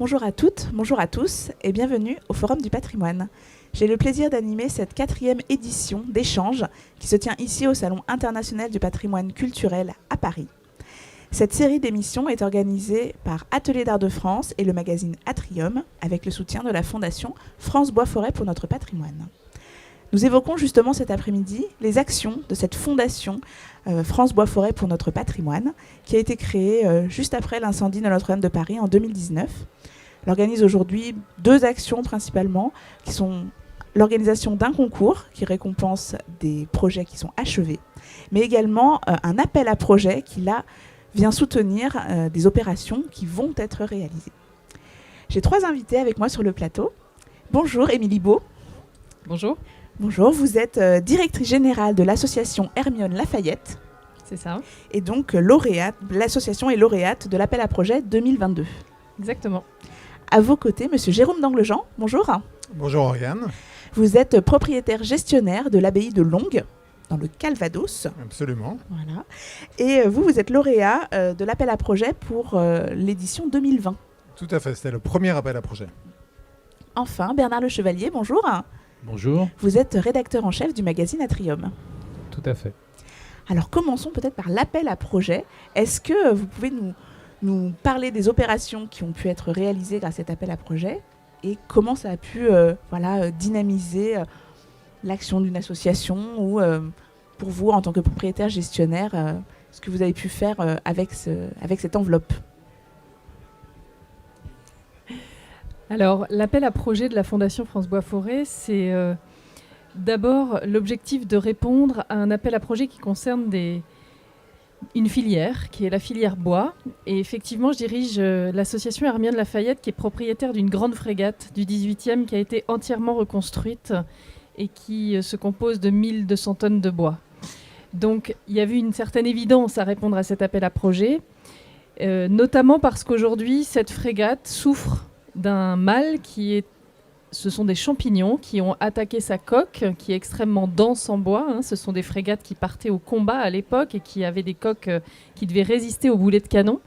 Bonjour à toutes, bonjour à tous et bienvenue au Forum du patrimoine. J'ai le plaisir d'animer cette 4e édition d'échange qui se tient ici au Salon international du patrimoine culturel à Paris. Cette série d'émissions est organisée par Atelier d'Art de France et le magazine Atrium avec le soutien de la Fondation France Bois-Forêt pour notre patrimoine. Nous évoquons justement cet après-midi les actions de cette fondation France Bois-Forêt pour notre patrimoine qui a été créée juste après l'incendie de Notre-Dame de Paris en 2019. Elle organise aujourd'hui 2 actions principalement qui sont l'organisation d'un concours qui récompense des projets qui sont achevés, mais également un appel à projets qui là vient soutenir des opérations qui vont être réalisées. J'ai 3 invités avec moi sur le plateau. Bonjour Émilie Beau. Bonjour. Bonjour, vous êtes directrice générale de l'association Hermione Lafayette. C'est ça. Et donc lauréate, l'association est lauréate de l'appel à projet 2022. Exactement. À vos côtés, monsieur Jérôme d'Anglejean. Bonjour. Bonjour Oriane. Vous êtes propriétaire gestionnaire de l'abbaye de Longues, dans le Calvados. Absolument. Voilà. Et vous êtes lauréat de l'appel à projet pour l'édition 2020. Tout à fait, c'était le premier appel à projet. Enfin, Bernard Le Chevalier, bonjour. Bonjour. Vous êtes rédacteur en chef du magazine Atrium. Tout à fait. Alors commençons peut-être par l'appel à projet. Est-ce que vous pouvez nous parler des opérations qui ont pu être réalisées grâce à cet appel à projet et comment ça a pu dynamiser l'action d'une association ou pour vous en tant que propriétaire gestionnaire, ce que vous avez pu faire avec cette enveloppe? Alors, l'appel à projet de la Fondation France Bois-Forêt, c'est d'abord l'objectif de répondre à un appel à projet qui concerne une filière, qui est la filière bois. Et effectivement, je dirige l'association Hermione Lafayette, qui est propriétaire d'une grande frégate du 18e, qui a été entièrement reconstruite et qui se compose de 1200 tonnes de bois. Donc, il y avait une certaine évidence à répondre à cet appel à projet, notamment parce qu'aujourd'hui, cette frégate souffre d'un mal ce sont des champignons qui ont attaqué sa coque, qui est extrêmement dense en bois. Ce sont des frégates qui partaient au combat à l'époque et qui avaient des coques qui devaient résister aux boulets de canon.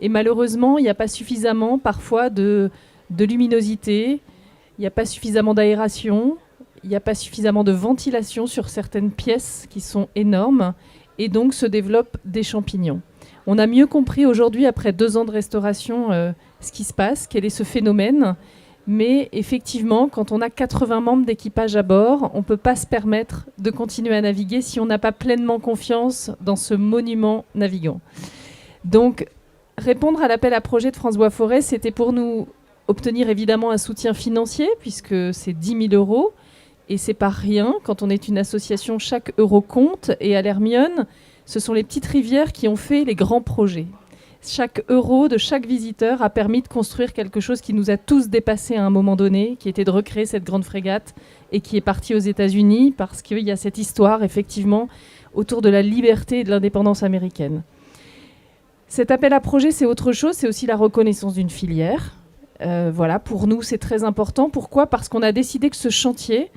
Et malheureusement, il n'y a pas suffisamment parfois de luminosité, il n'y a pas suffisamment d'aération, il n'y a pas suffisamment de ventilation sur certaines pièces qui sont énormes et donc se développent des champignons. On a mieux compris aujourd'hui, après 2 ans de restauration, ce qui se passe, quel est ce phénomène. Mais effectivement, quand on a 80 membres d'équipage à bord, on ne peut pas se permettre de continuer à naviguer si on n'a pas pleinement confiance dans ce monument navigant. Donc, répondre à l'appel à projet de France Bois-Forêt, c'était pour nous obtenir évidemment un soutien financier, puisque c'est 10 000 €. Et c'est pas rien. Quand on est une association, chaque euro compte. Et à l'Hermione, ce sont les petites rivières qui ont fait les grands projets. Chaque euro de chaque visiteur a permis de construire quelque chose qui nous a tous dépassés à un moment donné, qui était de recréer cette grande frégate et qui est partie aux États-Unis parce qu'il y a cette histoire, effectivement, autour de la liberté et de l'indépendance américaine. Cet appel à projet, c'est autre chose, c'est aussi la reconnaissance d'une filière. Voilà, pour nous, c'est très important. Pourquoi ? Parce qu'on a décidé que ce chantier,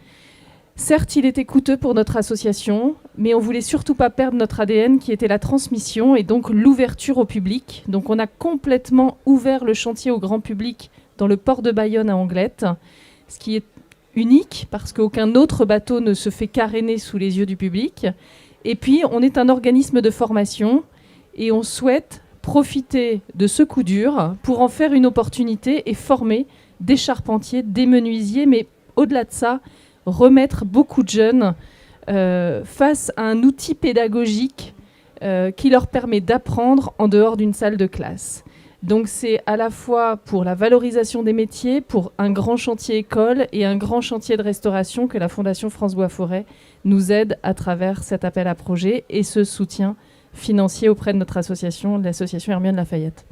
certes, il était coûteux pour notre association, mais on ne voulait surtout pas perdre notre ADN qui était la transmission et donc l'ouverture au public. Donc on a complètement ouvert le chantier au grand public dans le port de Bayonne à Anglette, ce qui est unique parce qu'aucun autre bateau ne se fait caréner sous les yeux du public. Et puis on est un organisme de formation et on souhaite profiter de ce coup dur pour en faire une opportunité et former des charpentiers, des menuisiers, mais au-delà de ça, remettre beaucoup de jeunes face à un outil pédagogique qui leur permet d'apprendre en dehors d'une salle de classe. Donc c'est à la fois pour la valorisation des métiers, pour un grand chantier école et un grand chantier de restauration que la Fondation France Bois-Forêt nous aide à travers cet appel à projet et ce soutien financier auprès de notre association, l'association Hermione Lafayette.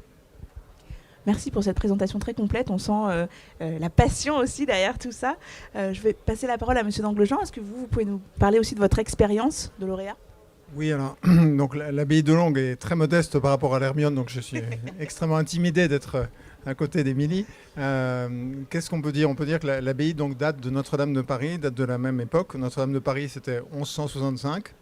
Merci pour cette présentation très complète. On sent la passion aussi derrière tout ça. Je vais passer la parole à monsieur d'Anglejean. Est-ce que vous pouvez nous parler aussi de votre expérience de lauréat ? Oui, alors, donc l'abbaye de Longues est très modeste par rapport à l'Hermione, donc je suis extrêmement intimidé d'être à côté d'Émilie. Qu'est-ce qu'on peut dire ? On peut dire que l'abbaye donc, date de Notre-Dame de Paris, date de la même époque. Notre-Dame de Paris, c'était 1165.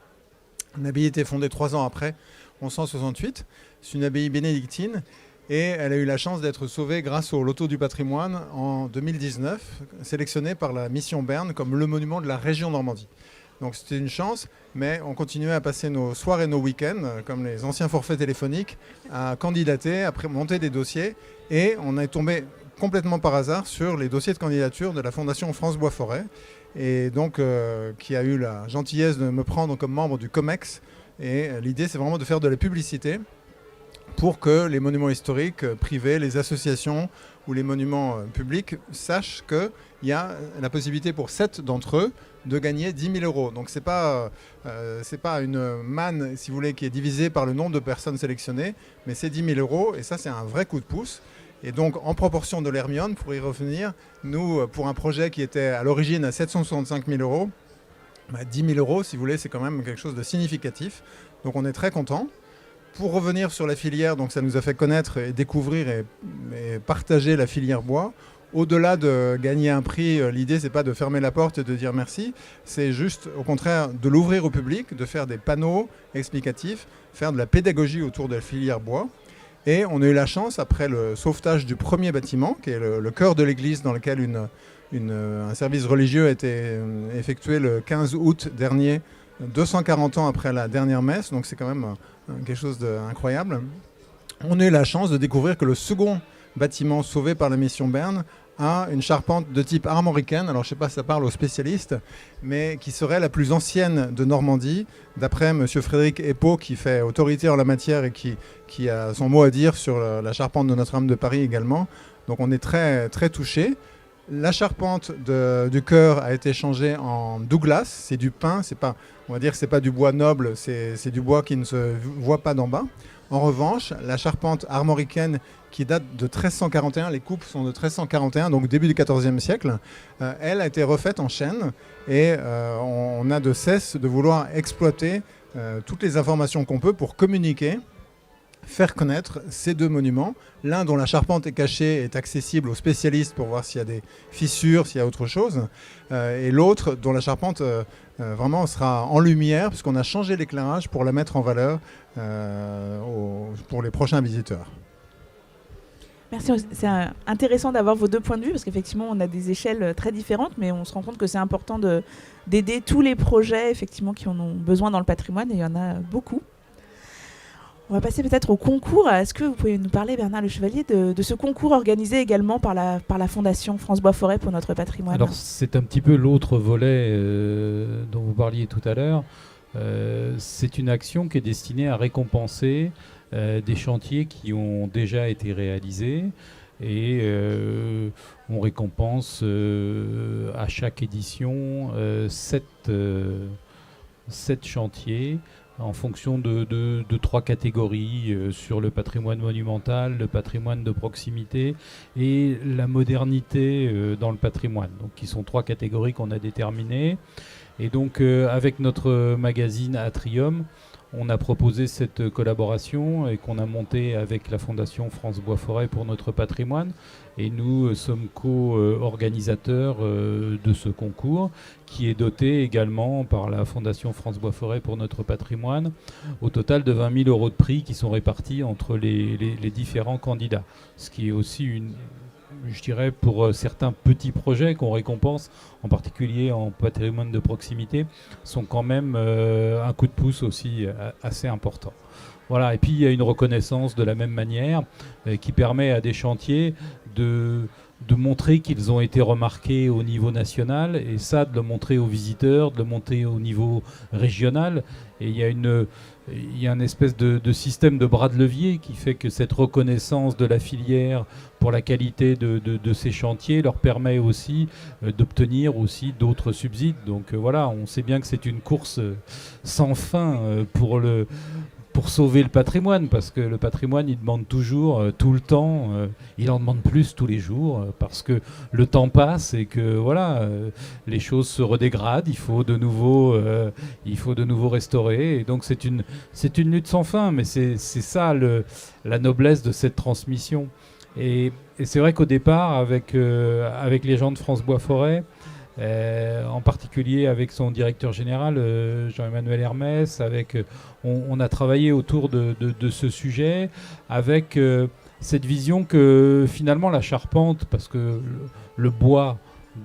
L'abbaye était fondée 3 ans après, 1168. C'est une abbaye bénédictine Et elle a eu la chance d'être sauvée grâce au Loto du patrimoine en 2019, sélectionnée par la Mission Berne comme le monument de la région Normandie. Donc c'était une chance, mais on continuait à passer nos soirs et nos week-ends, comme les anciens forfaits téléphoniques, à candidater, à monter des dossiers. Et on est tombé complètement par hasard sur les dossiers de candidature de la Fondation France Bois Forêt, et donc qui a eu la gentillesse de me prendre comme membre du COMEX. Et l'idée, c'est vraiment de faire de la publicité pour que les monuments historiques privés, les associations ou les monuments publics sachent qu'il y a la possibilité pour 7 d'entre eux de gagner 10 000 euros. Donc c'est pas une manne, si vous voulez, qui est divisée par le nombre de personnes sélectionnées, mais c'est 10 000 euros, et ça c'est un vrai coup de pouce. Et donc en proportion de l'Hermione, pour y revenir, nous, pour un projet qui était à l'origine à 765 000 euros, 10 000 euros, si vous voulez, c'est quand même quelque chose de significatif. Donc on est très contents. Pour revenir sur la filière, donc ça nous a fait connaître et découvrir et partager la filière bois. Au-delà de gagner un prix, l'idée c'est pas de fermer la porte et de dire merci, c'est juste au contraire de l'ouvrir au public, de faire des panneaux explicatifs, faire de la pédagogie autour de la filière bois. Et on a eu la chance, après le sauvetage du premier bâtiment, qui est le cœur de l'église dans lequel un service religieux a été effectué le 15 août dernier, 240 ans après la dernière messe, donc c'est quand même quelque chose d'incroyable. On a eu la chance de découvrir que le second bâtiment sauvé par la Mission Berne a une charpente de type armoricaine, alors je ne sais pas si ça parle aux spécialistes, mais qui serait la plus ancienne de Normandie, d'après M. Frédéric Epaut, qui fait autorité en la matière et qui a son mot à dire sur la charpente de Notre-Dame de Paris également. Donc on est très, très touchés. La charpente du chœur a été changée en Douglas, c'est du pin, on va dire que c'est pas du bois noble, c'est du bois qui ne se voit pas d'en bas. En revanche, la charpente armoricaine qui date de 1341, les coupes sont de 1341, donc début du XIVe siècle, elle a été refaite en chêne et on a de cesse de vouloir exploiter toutes les informations qu'on peut pour communiquer, faire connaître ces deux monuments, l'un dont la charpente est cachée est accessible aux spécialistes pour voir s'il y a des fissures, s'il y a autre chose, et l'autre dont la charpente vraiment sera en lumière puisqu'on a changé l'éclairage pour la mettre en valeur pour les prochains visiteurs. Merci, c'est intéressant d'avoir vos deux points de vue parce qu'effectivement on a des échelles très différentes, mais on se rend compte que c'est important d'aider tous les projets effectivement qui en ont besoin dans le patrimoine, et il y en a beaucoup. On va passer peut-être au concours. Est-ce que vous pouvez nous parler, Bernard Le Chevalier, de ce concours organisé également par la Fondation France Bois Forêt pour notre patrimoine ? Alors c'est un petit peu l'autre volet dont vous parliez tout à l'heure. C'est une action qui est destinée à récompenser des chantiers qui ont déjà été réalisés, et on récompense à chaque édition 7 chantiers en fonction de 3 catégories sur le patrimoine monumental, le patrimoine de proximité et la modernité dans le patrimoine, donc qui sont 3 catégories qu'on a déterminées. Et donc avec notre magazine Atrium, on a proposé cette collaboration et qu'on a montée avec la Fondation France Bois Forêt pour notre patrimoine. Et nous sommes co-organisateurs de ce concours qui est doté également par la Fondation France Bois Forêt pour notre patrimoine au total de 20 000 euros de prix qui sont répartis entre les différents candidats. Ce qui est aussi je dirais pour certains petits projets qu'on récompense, en particulier en patrimoine de proximité, sont quand même un coup de pouce aussi assez important. Voilà, et puis il y a une reconnaissance de la même manière qui permet à des chantiers de montrer qu'ils ont été remarqués au niveau national, et ça, de le montrer aux visiteurs, de le montrer au niveau régional. Et il y a une espèce de système de bras de levier qui fait que cette reconnaissance de la filière pour la qualité de ces chantiers leur permet aussi d'obtenir aussi d'autres subsides. Donc voilà, on sait bien que c'est une course sans fin pour sauver le patrimoine, parce que le patrimoine, il demande toujours, tout le temps, il en demande plus tous les jours, parce que le temps passe et que voilà, les choses se redégradent, il faut de nouveau restaurer, et donc c'est une lutte sans fin, mais c'est ça la noblesse de cette transmission. Et c'est vrai qu'au départ, avec les gens de France Bois Forêt, en particulier avec son directeur général Jean-Emmanuel Hermès, on a travaillé autour de ce sujet avec cette vision que finalement la charpente, parce que le bois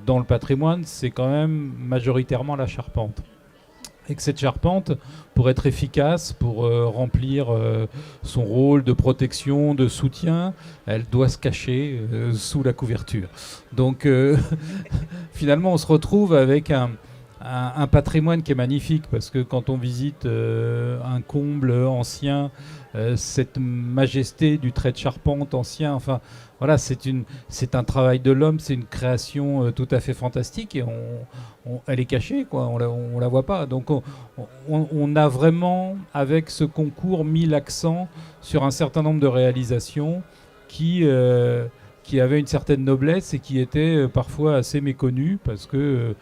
dans le patrimoine, c'est quand même majoritairement la charpente. Et que cette charpente, pour être efficace, pour remplir son rôle de protection, de soutien, elle doit se cacher sous la couverture. Donc finalement, on se retrouve avec un patrimoine qui est magnifique, parce que quand on visite un comble ancien, cette majesté du trait de charpente ancien, enfin voilà, c'est un travail de l'homme, c'est une création tout à fait fantastique, et elle est cachée, quoi, on la voit pas. Donc on a vraiment, avec ce concours, mis l'accent sur un certain nombre de réalisations qui avaient une certaine noblesse et qui étaient parfois assez méconnues, parce que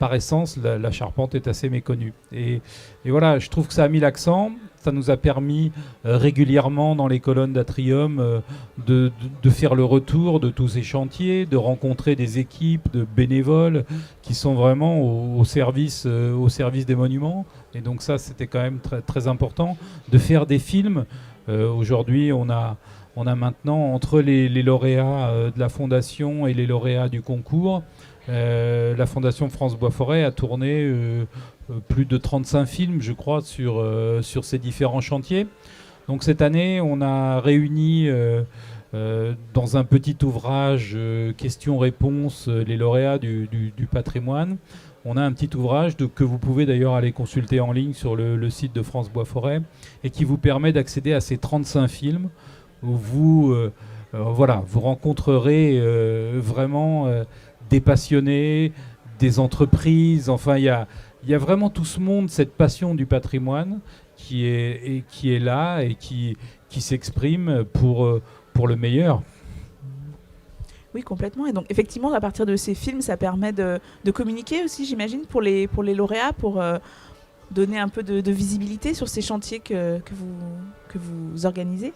par essence, la charpente est assez méconnue. Et voilà, je trouve que ça a mis l'accent. Ça nous a permis régulièrement dans les colonnes d'Atrium de faire le retour de tous ces chantiers, de rencontrer des équipes de bénévoles qui sont vraiment au service des monuments. Et donc ça, c'était quand même très, très important. De faire des films. Aujourd'hui, on a maintenant, entre les lauréats de la Fondation et les lauréats du concours, la Fondation France Bois-Forêt a tourné plus de 35 films, je crois, sur ces différents chantiers. Donc cette année, on a réuni dans un petit ouvrage questions-réponses les lauréats du patrimoine. On a un petit ouvrage que vous pouvez d'ailleurs aller consulter en ligne sur le site de France Bois-Forêt, et qui vous permet d'accéder à ces 35 films où vous rencontrerez vraiment des passionnés, des entreprises. Enfin, il y a vraiment tout ce monde, cette passion du patrimoine qui est là et qui s'exprime pour le meilleur. Oui, complètement. Et donc, effectivement, à partir de ces films, ça permet de communiquer aussi, j'imagine, pour les lauréats, pour donner un peu de visibilité sur ces chantiers que vous organisez.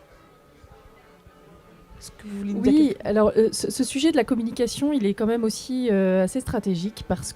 Oui, alors ce sujet de la communication, il est quand même aussi assez stratégique, parce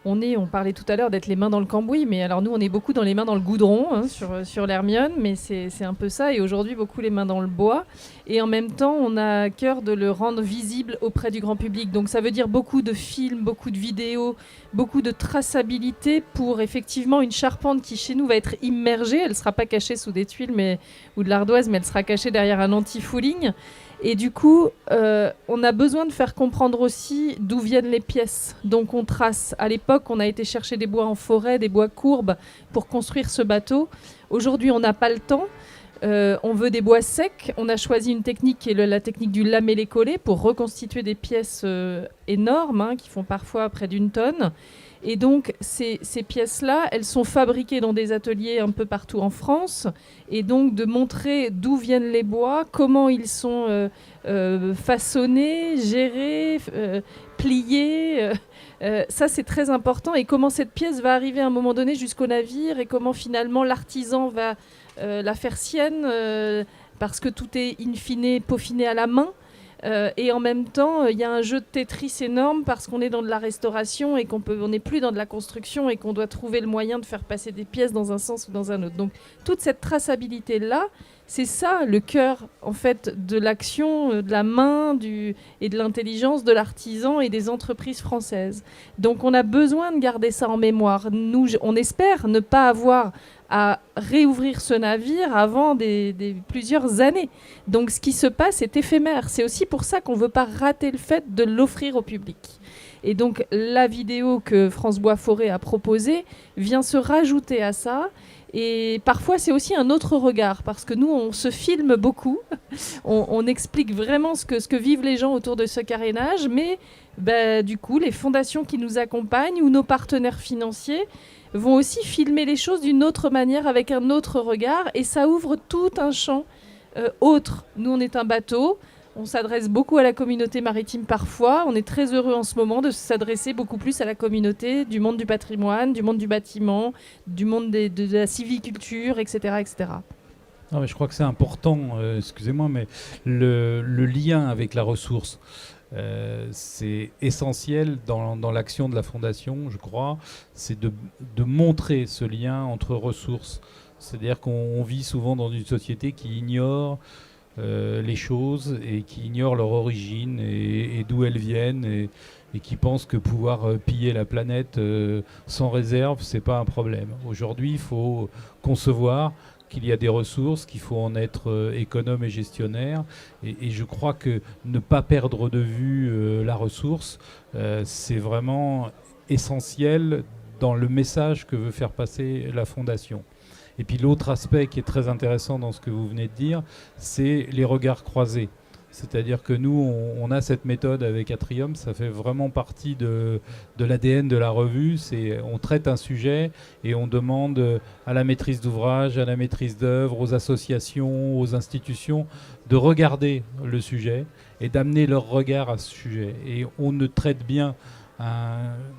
on parlait tout à l'heure d'être les mains dans le cambouis, mais alors nous on est beaucoup dans les mains dans le goudron, hein, sur l'Hermione, mais c'est un peu ça, et aujourd'hui beaucoup les mains dans le bois, et en même temps on a à cœur de le rendre visible auprès du grand public. Donc ça veut dire beaucoup de films, beaucoup de vidéos, beaucoup de traçabilité pour effectivement une charpente qui chez nous va être immergée. Elle ne sera pas cachée sous des tuiles ou de l'ardoise, mais elle sera cachée derrière un anti-fouling. Et du coup, on a besoin de faire comprendre aussi d'où viennent les pièces. Donc on trace. À l'époque, on a été chercher des bois en forêt, des bois courbes pour construire ce bateau. Aujourd'hui, on n'a pas le temps. On veut des bois secs. On a choisi une technique qui est la technique du lamellé-collé pour reconstituer des pièces énormes, hein, qui font parfois près d'1 tonne. Et donc, ces pièces-là, elles sont fabriquées dans des ateliers un peu partout en France. Et donc, de montrer d'où viennent les bois, comment ils sont façonnés, gérés, pliés. Ça, c'est très important. Et comment cette pièce va arriver à un moment donné jusqu'au navire, et comment finalement l'artisan va la faire sienne, parce que tout est in fine peaufiné à la main. Et en même temps, il y a un jeu de Tetris énorme, parce qu'on est dans de la restauration et on n'est plus dans de la construction, et qu'on doit trouver le moyen de faire passer des pièces dans un sens ou dans un autre. Donc toute cette traçabilité-là, c'est ça le cœur en fait de l'action, de la main et de l'intelligence de l'artisan et des entreprises françaises. Donc on a besoin de garder ça en mémoire. Nous, on espère ne pas avoir à réouvrir ce navire avant plusieurs années. Donc ce qui se passe est éphémère. C'est aussi pour ça qu'on ne veut pas rater le fait de l'offrir au public. Et donc la vidéo que France Bois-Forêt a proposée vient se rajouter à ça. Et parfois c'est aussi un autre regard, parce que nous on se filme beaucoup, on explique vraiment ce que vivent les gens autour de ce carénage, mais du coup les fondations qui nous accompagnent ou nos partenaires financiers vont aussi filmer les choses d'une autre manière, avec un autre regard, et ça ouvre tout un champ autre. Nous on est un bateau, on s'adresse beaucoup à la communauté maritime parfois. On est très heureux en ce moment de s'adresser beaucoup plus à la communauté du monde du patrimoine, du monde du bâtiment, du monde de la sylviculture, etc. etc. Non, mais je crois que c'est important, excusez-moi, mais le lien avec la ressource, c'est essentiel dans l'action de la Fondation, je crois. C'est de montrer ce lien entre ressources. C'est-à-dire qu'on vit souvent dans une société qui ignore les choses et qui ignorent leur origine et d'où elles viennent et qui pensent que pouvoir piller la planète sans réserve, c'est pas un problème. Aujourd'hui, il faut concevoir qu'il y a des ressources, qu'il faut en être économe et gestionnaire. Et je crois que ne pas perdre de vue la ressource, c'est vraiment essentiel dans le message que veut faire passer la Fondation. Et puis l'autre aspect qui est très intéressant dans ce que vous venez de dire, c'est les regards croisés. C'est-à-dire que nous, on a cette méthode avec Atrium, ça fait vraiment partie de l'ADN de la revue. On traite un sujet et on demande à la maîtrise d'ouvrage, à la maîtrise d'œuvre, aux associations, aux institutions de regarder le sujet et d'amener leur regard à ce sujet. Et on ne traite bien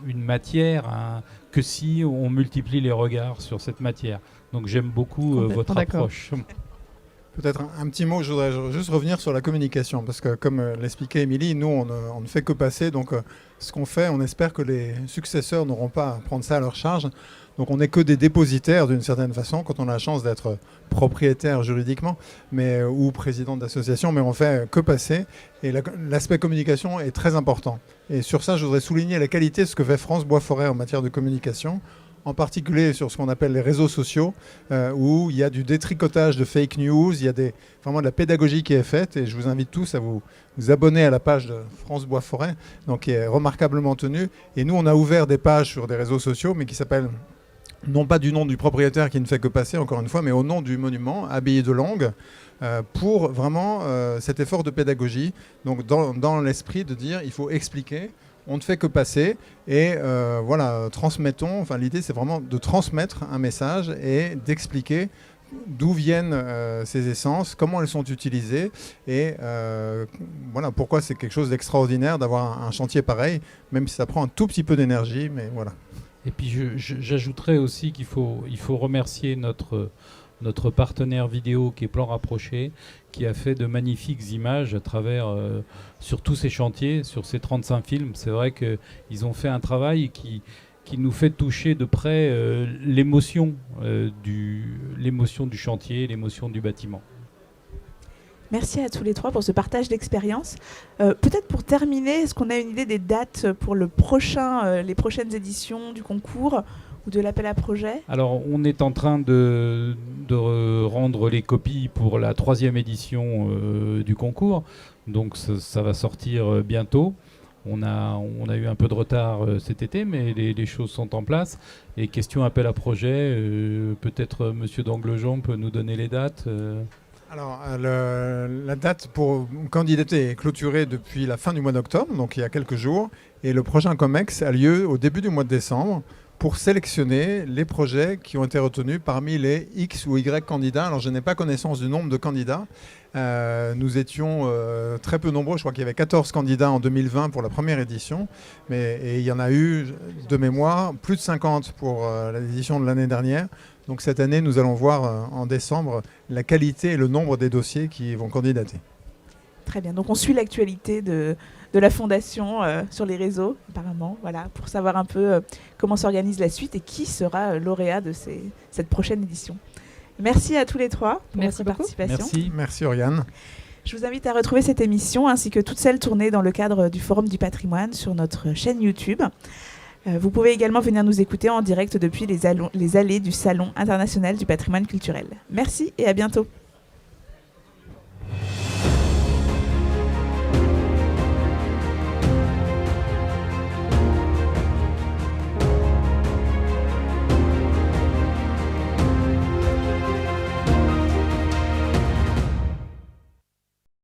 une matière que si on multiplie les regards sur cette matière. Donc j'aime beaucoup votre approche. Peut-être un petit mot, je voudrais juste revenir sur la communication, parce que comme l'expliquait Émilie, nous on ne fait que passer, donc ce qu'on fait, on espère que les successeurs n'auront pas à prendre ça à leur charge. Donc on n'est que des dépositaires d'une certaine façon, quand on a la chance d'être propriétaire juridiquement ou président d'association, mais on fait que passer. Et l'aspect communication est très important. Et sur ça, je voudrais souligner la qualité de ce que fait France Bois-Forêt en matière de communication, en particulier sur ce qu'on appelle les réseaux sociaux, où il y a du détricotage de fake news, il y a vraiment de la pédagogie qui est faite, et je vous invite tous à vous abonner à la page de France Bois-Forêt, donc qui est remarquablement tenue. Et nous, on a ouvert des pages sur des réseaux sociaux, mais qui s'appellent, non pas du nom du propriétaire qui ne fait que passer, encore une fois, mais au nom du monument, Abbaye de Langres, pour vraiment cet effort de pédagogie, donc dans l'esprit de dire il faut expliquer. On ne fait que passer et voilà, transmettons. Enfin, l'idée, c'est vraiment de transmettre un message et d'expliquer d'où viennent ces essences, comment elles sont utilisées et voilà, pourquoi c'est quelque chose d'extraordinaire d'avoir un chantier pareil, même si ça prend un tout petit peu d'énergie, mais voilà. Et puis j'ajouterais aussi qu'il faut remercier notre partenaire vidéo qui est Plan Rapproché, qui a fait de magnifiques images à travers, sur tous ces chantiers, sur ces 35 films. C'est vrai qu'ils ont fait un travail qui nous fait toucher de près l'émotion du chantier, l'émotion du bâtiment. Merci à tous les trois pour ce partage d'expérience. Peut-être pour terminer, est-ce qu'on a une idée des dates pour les prochaines éditions du concours ou de l'appel à projet ? Alors, on est en train de rendre les copies pour la 3e édition du concours. Donc, ça va sortir bientôt. On a eu un peu de retard cet été, mais les choses sont en place. Et question appel à projet, peut-être Monsieur d'Anglejon peut nous donner les dates Alors, la date pour candidater est clôturée depuis la fin du mois d'octobre, donc il y a quelques jours. Et le prochain COMEX a lieu au début du mois de décembre pour sélectionner les projets qui ont été retenus parmi les X ou Y candidats. Alors, je n'ai pas connaissance du nombre de candidats. Nous étions très peu nombreux. Je crois qu'il y avait 14 candidats en 2020 pour la première édition. Et il y en a eu, de mémoire, plus de 50 pour l'édition de l'année dernière. Donc cette année, nous allons voir en décembre la qualité et le nombre des dossiers qui vont candidater. Très bien. Donc on suit l'actualité de la Fondation sur les réseaux, apparemment, voilà, pour savoir un peu comment s'organise la suite et qui sera lauréat de cette prochaine édition. Merci à tous les trois pour votre participation. Merci Oriane. Je vous invite à retrouver cette émission ainsi que toutes celles tournées dans le cadre du Forum du patrimoine sur notre chaîne YouTube. Vous pouvez également venir nous écouter en direct depuis les allées du Salon international du patrimoine culturel. Merci et à bientôt.